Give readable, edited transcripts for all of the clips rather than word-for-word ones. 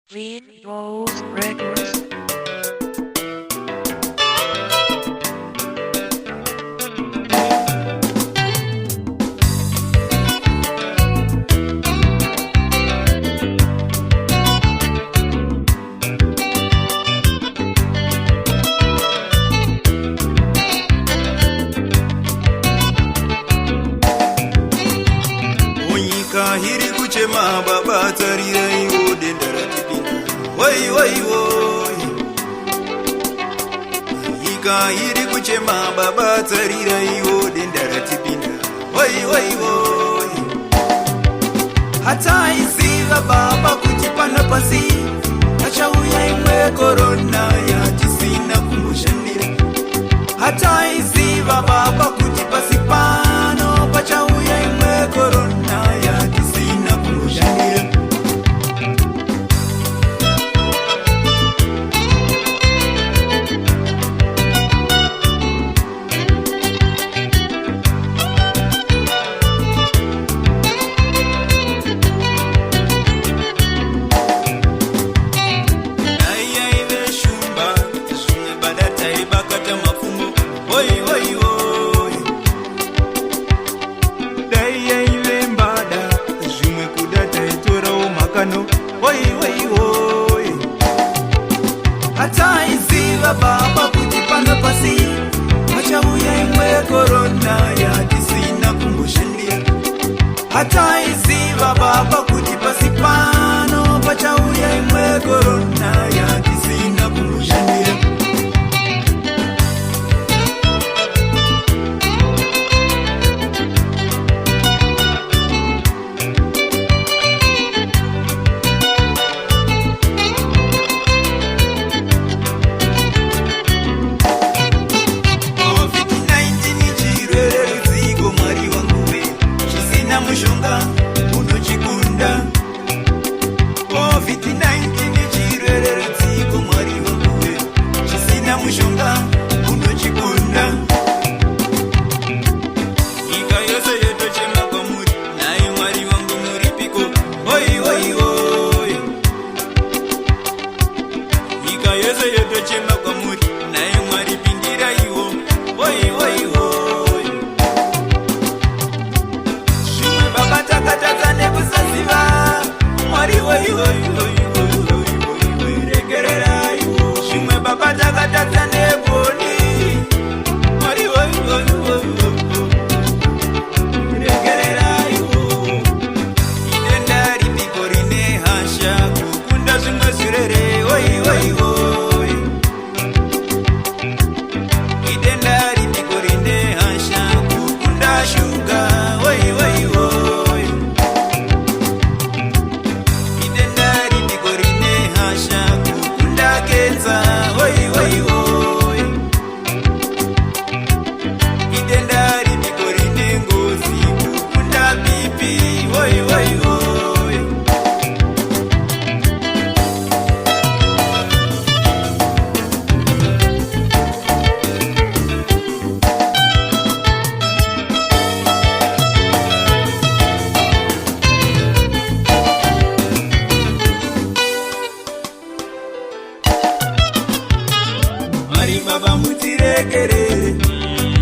Green Rose Records. Hiri kuchema baba tarira iwo dendera tipinda woi woi woi Ika hiri kuchema baba tarira iwo dendera tipinda woi woi woi Hata isiva baba kutipana pasi Acha uya imwe korona ya tisina kumushandira Hata isiva baba kutipasi pano Pacha uya imwe korona ya tisina kumushandira Oi, oi, oi. Hata isiva baba kutipanda pasi Acha uya imwe korona ya tisina kumushandia Hata isiva baba kutipasi pano Pacha uya imwe korona ya tisina kumushandia Mushonga unochikunda COVID-19 chirwere tsiko mwari wanguwe chisina mushonga unochikunda Nyika yose yotochema kwamuri naye mwari wangu muripiko oi oi oi Nyika yose yotochema kwamuri naye mwari pindira iwo oi oi oi Takatazane kusaziva Mwari woi woi woi regerera iwo Shimwe baba takatazane boni Mwari woi woi regerera iwo Idenda ripiko rine hasha Kukunda shimwe surere woi woi woi Idenda ripiko rine hasha Kukunda shuga woi woi woi Baba mutiregerere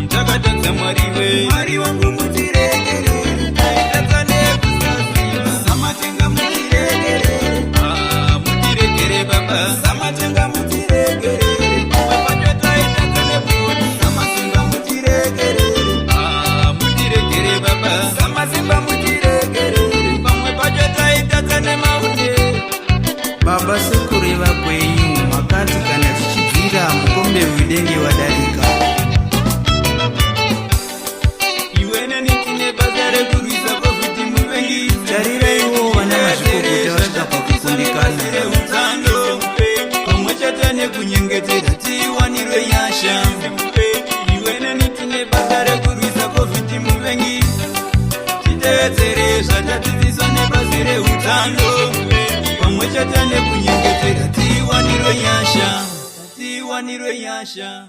Takatanza mwariwe Mwari wangu mutiregerere Taitazane kusaziva Samatenga mutiregerere Mutiregere baba Samatenga mutiregerere Baba taitazane budi Samatenga mutiregerere Mutiregere baba Samatenga mutiregerere Bamwe bajo taitazane maunde Baba sukureva kwenyu Makati kana chichizira mukombe widenge wadarika Iwene nitine bazare kurisa kofiti muvengi Tarira iwo wana mashikokuta wasika pakukundikana Utando Pamwechatane kunyengetera tiwanirwe yasha Iwene nitine bazare kurisa kofiti muvengi Chitezere zvatatizisone bazire utando Pamwechatane kunyengetera tiwanirwe yasha Tiwanirwe yasha